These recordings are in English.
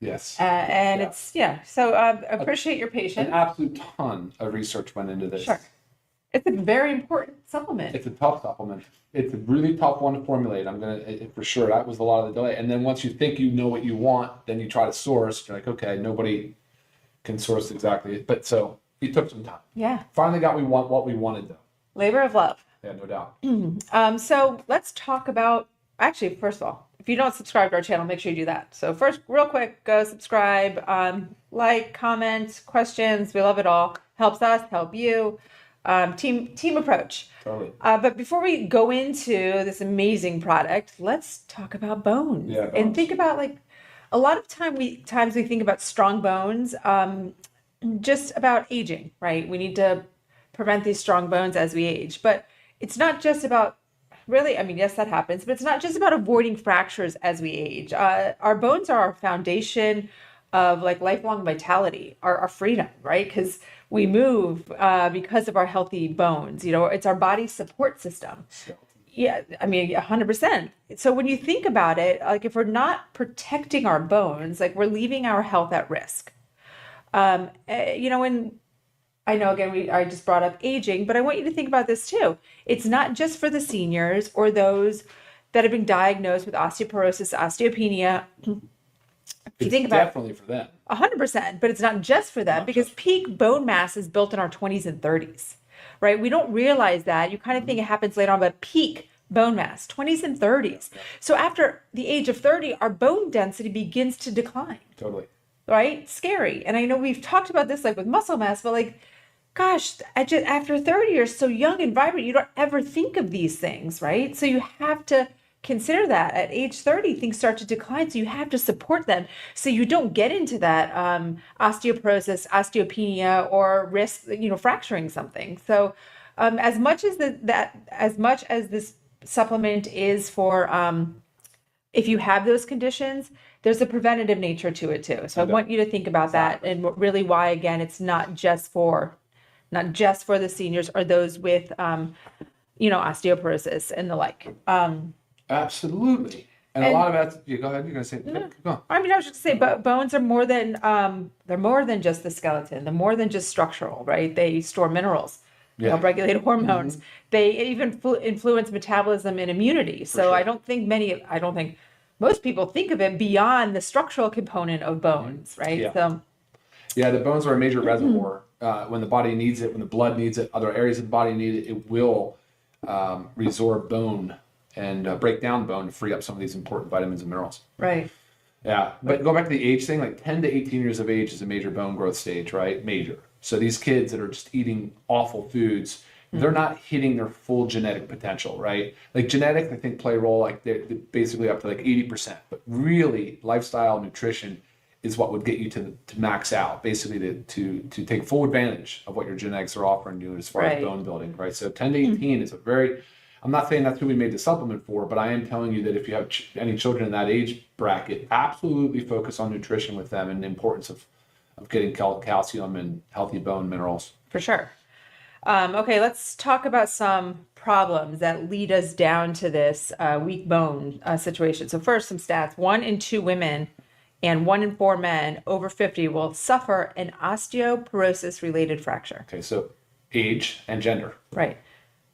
Yes. And Yeah. it's, yeah. So appreciate your An patience. absolute ton of research went into this. Sure. It's a very important supplement. It's a tough supplement. It's a really tough one to formulate. For sure, that was a lot of the delay. And then once you think you know what you want, then you try to source. You're like, okay, nobody can source exactly. But so it took some time. Yeah. Finally got what we wanted though. Labor of love. Yeah, no doubt. So let's talk about, actually, first of all, if you don't subscribe to our channel, make sure you do that. So first, real quick, go subscribe, like, comment, questions. We love it all. Helps us, help you. Team approach. Totally. But before we go into this amazing product, let's talk about bones. Yeah, bones. And think about, like, a lot of times we think about strong bones, just about aging, right? We need to prevent these strong bones as we age. But it's not just about, really, I mean, yes, that happens, but it's not just about avoiding fractures as we age. Our bones are our foundation of like lifelong vitality, our freedom, right? Because we move because of our healthy bones. You know, it's our body's support system. Yeah, I mean, 100%. So when you think about it, like if we're not protecting our bones, like we're leaving our health at risk. You know, and I know, again, I just brought up aging, but I want you to think about this too. It's not just for the seniors or those that have been diagnosed with osteoporosis, osteopenia. If you think about definitely for them. 100%, but it's not just for them because peak bone mass is built in our 20s and 30s, right? We don't realize that. You kind of think it happens later on, but peak bone mass, 20s and 30s. So after the age of 30, our bone density begins to decline. Totally. Right? Scary. And I know we've talked about this like with muscle mass, but like, gosh, after 30, you're so young and vibrant, you don't ever think of these things, right? So you have to consider that at age 30, things start to decline. So you have to support them so you don't get into that osteoporosis, osteopenia, or risk, you know, fracturing something. So as much as this supplement is for if you have those conditions, there's a preventative nature to it too. So I want you to think about that and really why, again, it's not just for the seniors or those with, you know, osteoporosis and the like. Absolutely. And a lot of that, go ahead, you're going to say, go on. I mean, I was just saying, but bones are more than, they're more than just the skeleton. They're more than just structural, right? They store minerals, help regulate hormones. They even influence metabolism and immunity. So sure. I don't think most people think of it beyond the structural component of bones, right? Yeah. So yeah, the bones are a major reservoir. When the body needs it, when the blood needs it, other areas of the body need it, it will resorb bone and break down bone to free up some of these important vitamins and minerals. right. Yeah, but go back to the age thing, like 10 to 18 years of age is a major bone growth stage, right? Major. So these kids that are just eating awful foods, they're not hitting their full genetic potential, right? Like genetics, I think, play a role, like they're basically up to like 80%. But really, lifestyle, nutrition is what would get you to max out, basically to take full advantage of what your genetics are offering you as far as bone building, right? So 10 to 18 is a very, I'm not saying that's who we made the supplement for, but I am telling you that if you have any children in that age bracket, absolutely focus on nutrition with them and the importance of getting calcium and healthy bone minerals. For sure. Okay, let's talk about some problems that lead us down to this weak bone situation. So first, some stats. 1 in 2 women and 1 in 4 men over 50 will suffer an osteoporosis-related fracture. Okay, so age and gender. Right.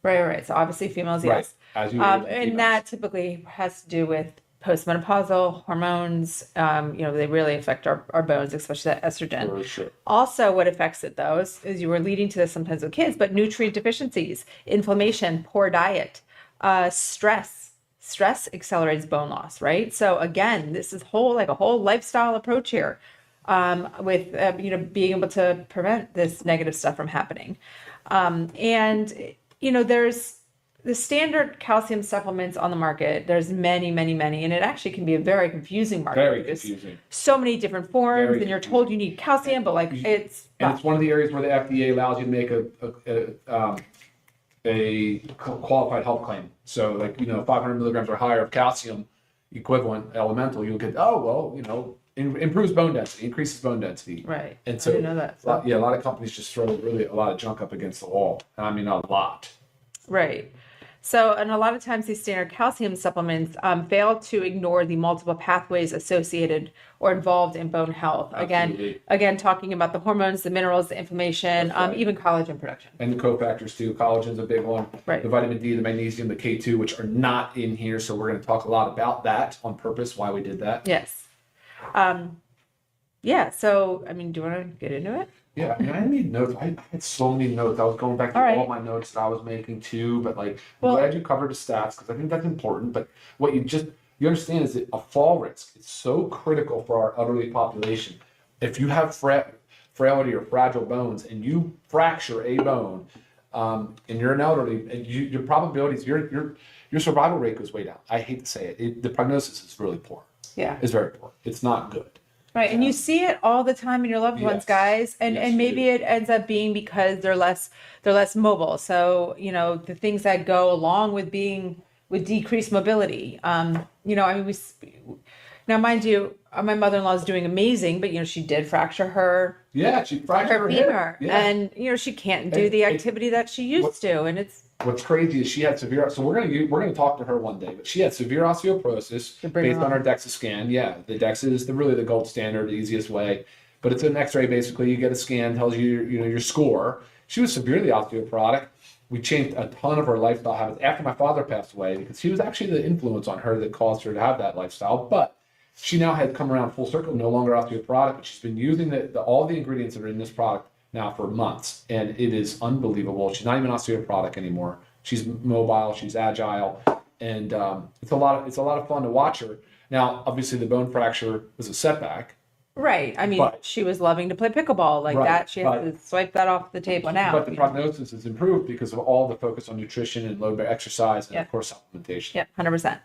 So obviously females, Right. yes. As you And that typically has to do with postmenopausal hormones. You know, they really affect our bones, especially that estrogen. For sure. Also, what affects it though is you were leading to this sometimes with kids, but nutrient deficiencies, inflammation, poor diet, stress. Stress accelerates bone loss, right? So again, this is a whole lifestyle approach here, with you know, being able to prevent this negative stuff from happening. And you know, there's the standard calcium supplements on the market. There's many, and it actually can be a very confusing market. Very confusing. So many different forms, Very and you're told you need calcium, but like it's one of the areas where the FDA allows you to make a qualified health claim. So like, you know, 500 milligrams or higher of calcium equivalent elemental, you'll get, you know, improves bone density, increases bone density. right. And so I didn't know that. So. a lot of companies just throw really a lot of junk up against the wall. And I mean, a lot. Right. So, and a lot of times these standard calcium supplements fail to ignore the multiple pathways associated or involved in bone health. Absolutely. Again, talking about the hormones, the minerals, the inflammation, That's right. even collagen production. And the cofactors too. Collagen's a big one. Right. The vitamin D, the magnesium, the K2, which are not in here. So we're going to talk a lot about that on purpose, why we did that. Yes. Yeah. So, I mean, do you want to get into it? Yeah, I mean, I made notes. I had so many notes. I was going back to All right. all my notes that I was making too. But like, Well- I'm glad you covered the stats because I think that's important. But what you understand is that a fall risk is so critical for our elderly population. If you have frailty or fragile bones and you fracture a bone, and you're an elderly, and your probabilities, your survival rate goes way down. I hate to say it. The prognosis is really poor. Yeah. It's very poor. It's not good. Right. And you see it all the time in your loved ones, Yes. guys. And Yes, and you maybe do. it ends up being because they're less mobile. So, the things that go along with decreased mobility. I mean, now mind you, my mother-in-law is doing amazing, but she did fracture her Yeah, she fractured her hip. femur. Yeah. And she can't do And the it- activity that she used to. And it's What's crazy is she had severe. So we're gonna talk to her one day, but she had severe osteoporosis You bring based her on on. her DEXA scan. Yeah, the DEXA is really the gold standard, the easiest way. But it's an X-ray basically. You get a scan, tells you your score. She was severely osteoporotic. We changed a ton of her lifestyle habits after my father passed away because he was actually the influence on her that caused her to have that lifestyle. But she now had come around full circle, no longer osteoporotic, but she's been using all the ingredients that are in this product now for months, and it is unbelievable. She's not even osteoporotic anymore. She's mobile, she's agile, and it's a lot of fun to watch her. Now, obviously, the bone fracture was a setback, right. I mean, But- she was loving to play pickleball like Right, that. She has but- to swipe that off the table now. but the prognosis is improved because of all the focus on nutrition and low exercise and Yeah. of course supplementation. Yeah, 100%.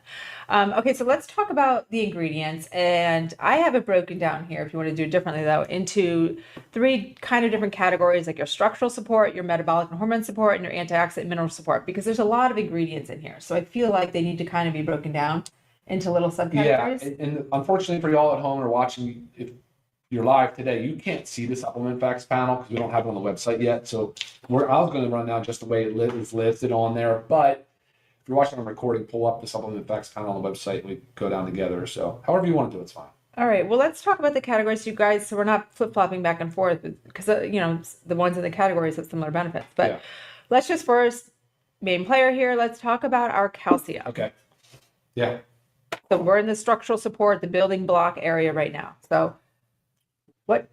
Okay, so let's talk about the ingredients. And I have it broken down here, if you want to do it differently, though, into 3 kind of different categories, like your structural support, your metabolic and hormone support, and your antioxidant mineral support, because there's a lot of ingredients in here. So I feel like they need to kind of be broken down into little Yeah, subcategories. and unfortunately for y'all at home or watching, if you're live today, you can't see the supplement facts panel because we don't have it on the website yet. So I was going to run down just the way it is listed on there. But if you're watching on recording, pull up the supplement facts panel on the website and we go down together. So however you want to do it's fine. All right, well, let's talk about the categories, you guys, so we're not flip-flopping back and forth, because, the ones in the categories have similar benefits. But Yeah. let's just first, main player here, let's talk about our calcium. Okay. Yeah. So we're in the structural support, the building block area right now. So what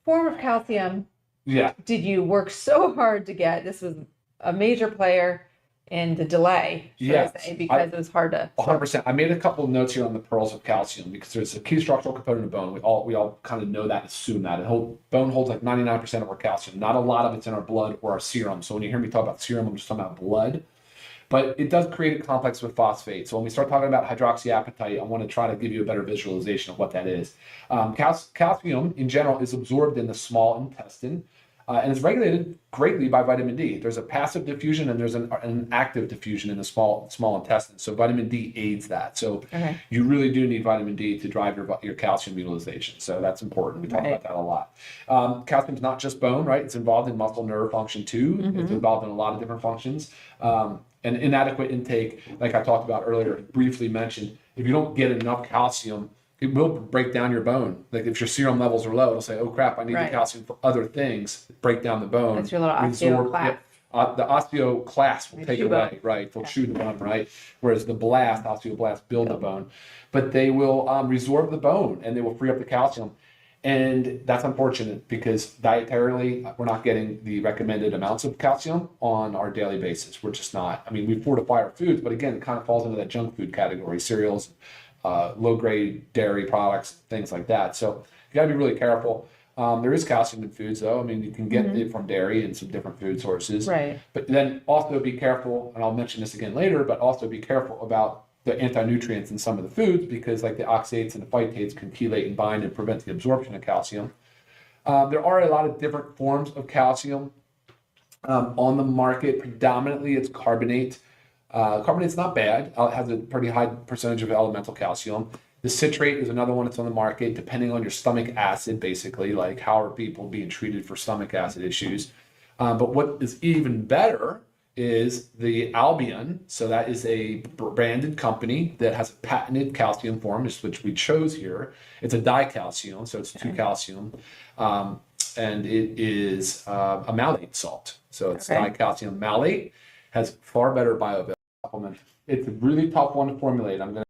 form of calcium Yeah. did you work so hard to get? This was a major player in the delay, should I Yes. say, because it was hard to. 100%. I made a couple of notes here on the pearls of calcium because there's a key structural component of bone. We all kind of know that, assume that. Bone holds like 99% of our calcium. Not a lot of it's in our blood or our serum. So when you hear me talk about serum, I'm just talking about blood. But it does create a complex with phosphate. So when we start talking about hydroxyapatite, I want to try to give you a better visualization of what that is. Calcium in general is absorbed in the small intestine and is regulated greatly by vitamin D. There's a passive diffusion and there's an active diffusion in the small intestine. So vitamin D aids that. So Okay. you really do need vitamin D to drive your calcium utilization. So that's important. We talk Right. about that a lot. Calcium's not just bone, right? It's involved in muscle nerve function too. It's involved in a lot of different functions. And inadequate intake, like I talked about earlier, briefly mentioned, if you don't get enough calcium, it will break down your bone. Like if your serum levels are low, it'll say, oh crap, I need Right. the calcium for other things, break down the bone. That's your little Resorb- osteoclast. yep. The osteoclast will Like take shoe away, bone. right? They'll shoot the bone, right? Whereas the osteoblasts build the bone. But they will resorb the bone and they will free up the calcium. And that's unfortunate because dietarily, we're not getting the recommended amounts of calcium on our daily basis. We're just not. I mean, we fortify our foods, but again, it kind of falls into that junk food category, cereals, low-grade dairy products, things like that. So you got to be really careful. There is calcium in foods, though. I mean, you can get it from dairy and some different food sources. Right. But then also be careful, and I'll mention this again later, but also be careful about the anti-nutrients in some of the foods because like the oxalates and the phytates can chelate and bind and prevent the absorption of calcium. There are a lot of different forms of calcium on the market. Predominantly, it's carbonate. Carbonate's not bad. It has a pretty high percentage of elemental calcium. The citrate is another one that's on the market, depending on your stomach acid, basically, like how are people being treated for stomach acid issues. But what is even better is the Albion. So that is a branded company that has a patented calcium form, which we chose here. It's a dicalcium, so it's 2 calcium. And it is a malate salt. So it's dicalcium malate, has far better bioavailability supplement. It's a really tough one to formulate. I'm going